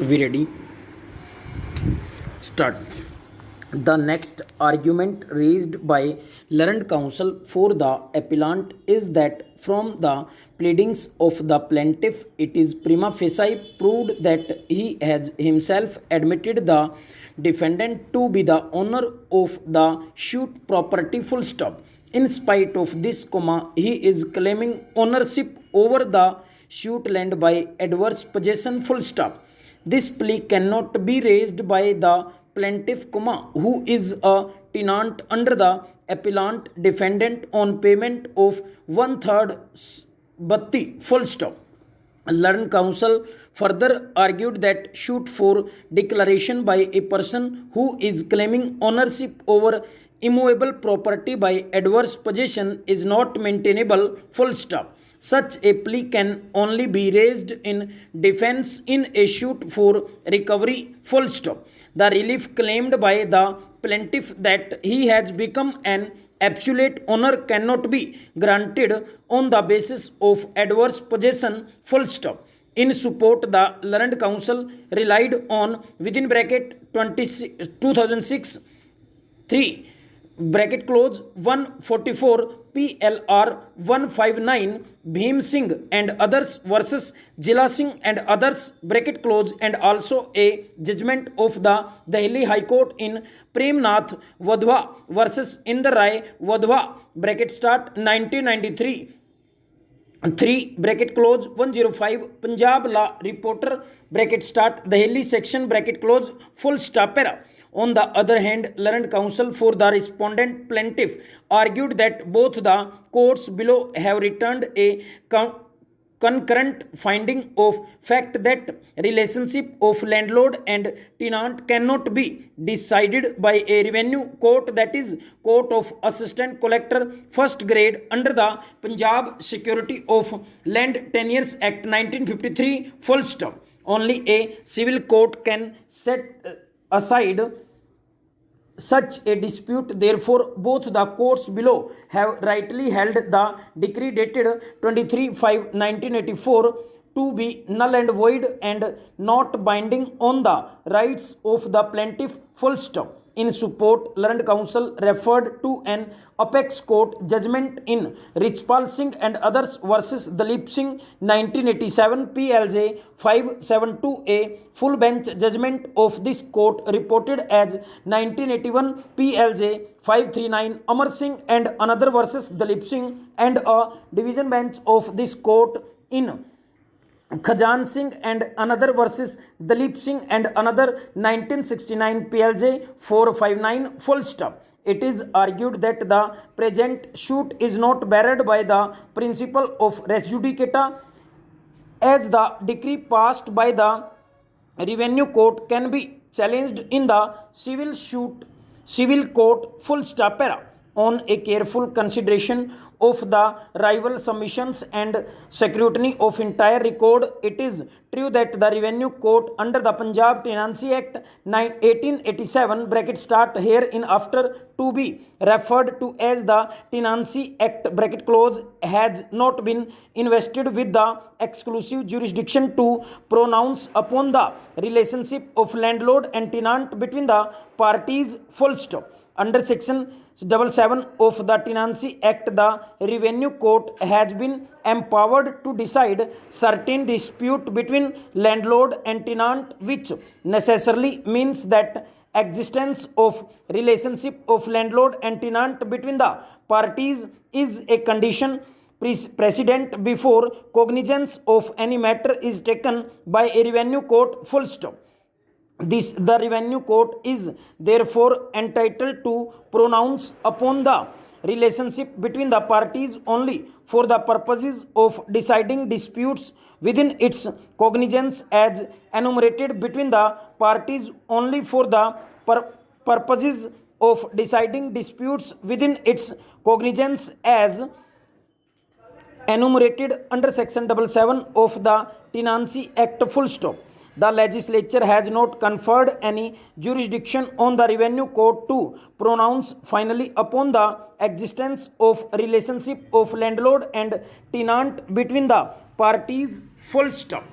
We ready? Start. The next argument raised by learned counsel for the appellant is that from the pleadings of the plaintiff, it is prima facie proved that he has himself admitted the defendant to be the owner of the suit property full stop. In spite of this, he is claiming ownership over the suit land by adverse possession full stop. This plea cannot be raised by the plaintiff, who is a tenant under the appellant defendant on payment of one third batti full stop. Learned counsel further argued that suit for declaration by a person who is claiming ownership over immovable property by adverse possession is not maintainable full stop. Such a plea can only be raised in defense in a suit for recovery full stop. The relief claimed by the plaintiff that he has become an absolute owner cannot be granted on the basis of adverse possession full stop. In support, the learned counsel relied on within bracket 2006 3 bracket close 144 PLR 159 Bhim Singh and others versus Jila Singh and others bracket close, and also a judgment of the Delhi High Court in Premnath Wadhwa versus Inder Rai Wadhwa bracket start 1993 3 bracket close 105 Punjab Law Reporter bracket start Delhi section bracket close full stop era. On the other hand, learned counsel for the respondent plaintiff argued that both the courts below have returned a concurrent finding of fact that relationship of landlord and tenant cannot be decided by a revenue court, that is court of assistant collector first grade, under the Punjab Security of Land Tenures Act 1953 full stop. Only a civil court can set aside such a dispute. Therefore, both the courts below have rightly held the decree dated 23/5/1984 to be null and void and not binding on the rights of the plaintiff full stop. In support, learned counsel referred to an apex court judgment in Richpal Singh and others versus Dalip Singh 1987 PLJ 572A full bench judgment of this court reported as 1981 PLJ 539 Amar Singh and another versus Dalip Singh, and a division bench of this court in Khajan Singh and another versus Dalip Singh and another 1969 PLJ 459 full stop. It is argued that the present suit is not barred by the principle of res judicata, as the decree passed by the revenue court can be challenged in the civil court full stop era. On a careful consideration of the rival submissions and scrutiny of entire record, it is true that the revenue court under the Punjab Tenancy Act 1887 bracket start herein after to be referred to as the Tenancy Act bracket close has not been invested with the exclusive jurisdiction to pronounce upon the relationship of landlord and tenant between the parties full stop. Under section 77 of the Tenancy Act, the revenue court has been empowered to decide certain dispute between landlord and tenant, which necessarily means that existence of relationship of landlord and tenant between the parties is a condition precedent before cognizance of any matter is taken by a revenue court full stop. The revenue court is therefore entitled to pronounce upon the relationship between the parties only for the purposes of deciding disputes within its cognizance, as enumerated between the parties only for the purposes of deciding disputes within its cognizance, as enumerated under section 77 of the Tenancy Act full stop. The legislature has not conferred any jurisdiction on the revenue court to pronounce finally upon the existence of relationship of landlord and tenant between the parties full stop.